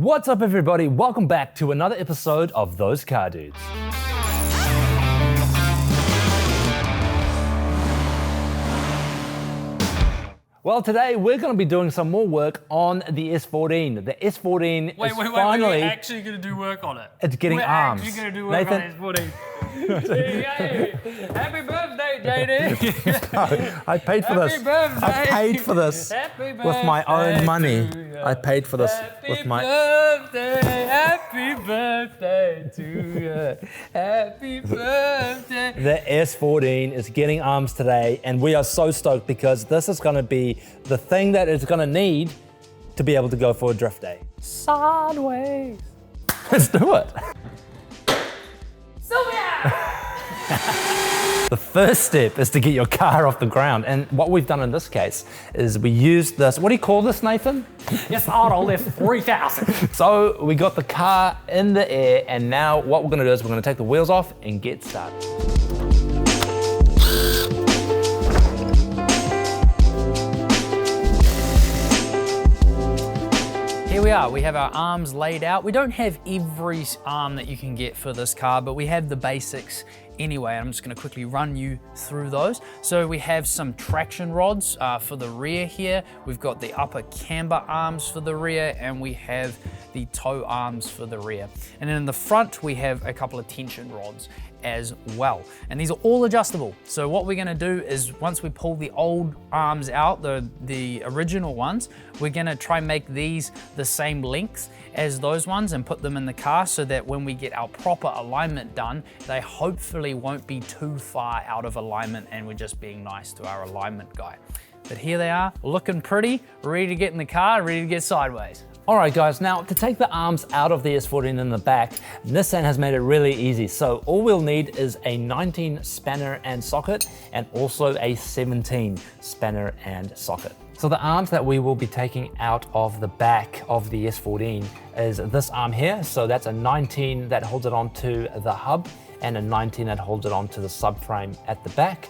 What's up everybody? Welcome back to another episode of Those Car Dudes. Well, today we're going to be doing some more work on the S14. The S14 is finally... We're actually going to do work on it. It's getting arms. We're actually going to do work on S14. Yay. Happy birthday, JD. No, I paid for this. Happy birthday. I paid for this with my own money. I paid for this with my... Happy birthday to you. Happy birthday. The S14 is getting arms today, and we are so stoked because this is going to be the thing that it's going to need to be able to go for a drift day. Sideways. Let's do it. Silvia! The first step is to get your car off the ground, and what we've done in this case is we used this, what do you call this, Nathan? Yes, Otto left 3,000. So we got the car in the air, and now what we're going to do is we're going to take the wheels off and get started. Here we are, we have our arms laid out. We don't have every arm that you can get for this car, but we have the basics anyway. I'm just gonna quickly run you through those. So we have some traction rods for the rear here. We've got the upper camber arms for the rear, and we have the toe arms for the rear. And then in the front, we have a couple of tension rods as well. And these are all adjustable. So what we're gonna do is once we pull the old arms out, the original ones, we're gonna try and make these the same length as those ones and put them in the car so that when we get our proper alignment done, they hopefully won't be too far out of alignment and we're just being nice to our alignment guy. But here they are, looking pretty, ready to get in the car, ready to get sideways. All right guys, now to take the arms out of the S14 in the back, Nissan has made it really easy. So all we'll need is a 19 spanner and socket, and also a 17 spanner and socket. So the arms that we will be taking out of the back of the S14 is this arm here. So that's a 19 that holds it onto the hub, and a 19 that holds it onto the subframe at the back.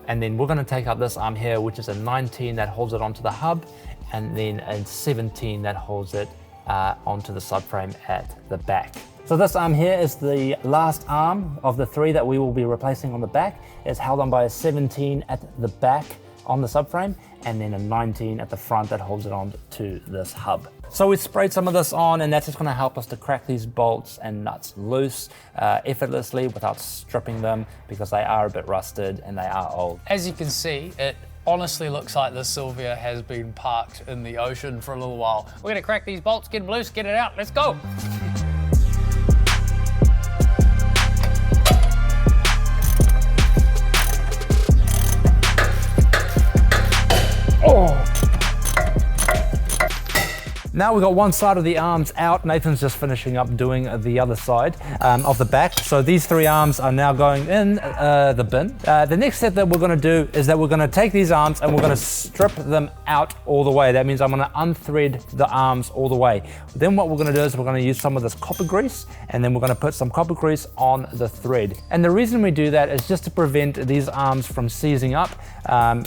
And then we're gonna take out this arm here, which is a 19 that holds it onto the hub, and then a 17 that holds it onto the subframe at the back. So this arm here is the last arm of the three that we will be replacing on the back. It's held on by a 17 at the back on the subframe, and then a 19 at the front that holds it on to this hub. So we sprayed some of this on, and that's just gonna help us to crack these bolts and nuts loose effortlessly without stripping them, because they are a bit rusted and they are old. As you can see, it honestly looks like the Silvia has been parked in the ocean for a little while. We're gonna crack these bolts, get them loose, get it out, let's go. Now we've got one side of the arms out. Nathan's just finishing up doing the other side of the back. So these three arms are now going in the bin. The next step that we're gonna do is that we're gonna take these arms and we're gonna strip them out all the way. That means I'm gonna unthread the arms all the way. Then what we're gonna do is we're gonna use some of this copper grease, and then we're gonna put some copper grease on the thread. And the reason we do that is just to prevent these arms from seizing up.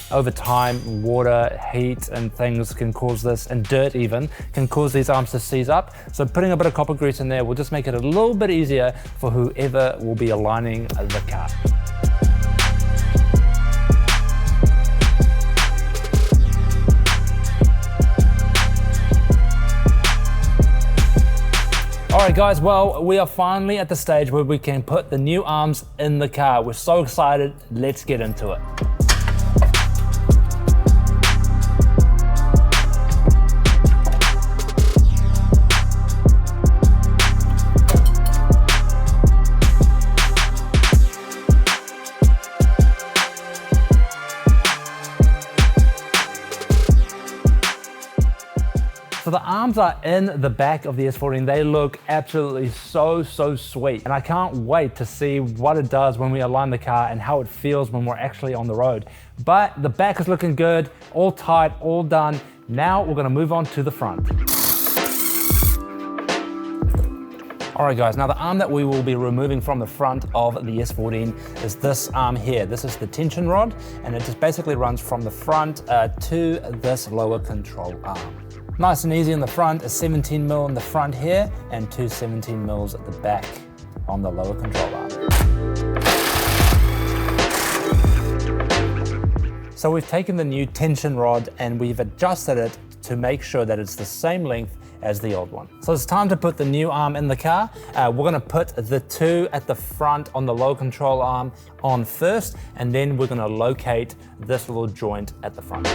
Over time, water, heat, and things can cause this, and dirt even, can cause these arms to seize up. So putting a bit of copper grease in there will just make it a little bit easier for whoever will be aligning the car. All right guys, well, we are finally at the stage where we can put the new arms in the car. We're so excited, let's get into it. So the arms are in the back of the S14. They look absolutely so sweet. And I can't wait to see what it does when we align the car and how it feels when we're actually on the road. But the back is looking good, all tight, all done. Now we're gonna move on to the front. All right guys, now the arm that we will be removing from the front of the S14 is this arm here. This is the tension rod, and it just basically runs from the front to this lower control arm. Nice and easy in the front, a 17mm in the front here, and two 17mm at the back on the lower control arm. So we've taken the new tension rod and we've adjusted it to make sure that it's the same length as the old one. So it's time to put the new arm in the car. We're gonna put the two at the front on the low control arm on first, and then we're gonna locate this little joint at the front.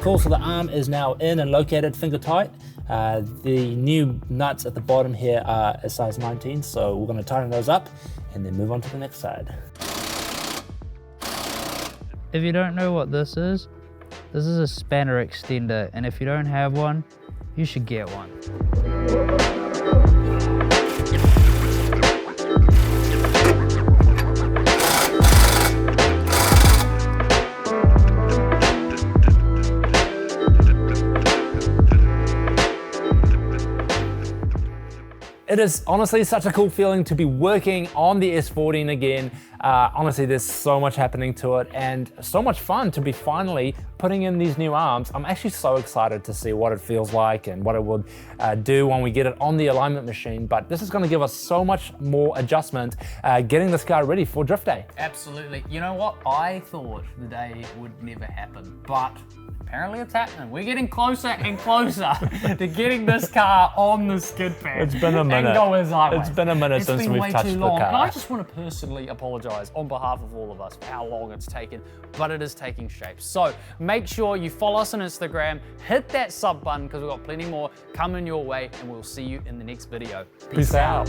Cool, so the arm is now in and located finger tight. The new nuts at the bottom here are a size 19, so we're gonna tighten those up and then move on to the next side. If you don't know what this is a spanner extender, and if you don't have one, you should get one. It is honestly such a cool feeling to be working on the S14 again. Honestly, there's so much happening to it and so much fun to be finally putting in these new arms. I'm actually so excited to see what it feels like and what it would do when we get it on the alignment machine. But this is going to give us so much more adjustment getting this car ready for drift day. Absolutely. You know what? I thought the day would never happen, but apparently it's happening. We're getting closer and closer to getting this car on the skid pad. It's been a minute. And going sideways. It's been a minute since we've touched the car. And I just want to personally apologize on behalf of all of us for how long it's taken, but it is taking shape. So make sure you follow us on Instagram, hit that sub button because we've got plenty more coming your way, and we'll see you in the next video. Peace out.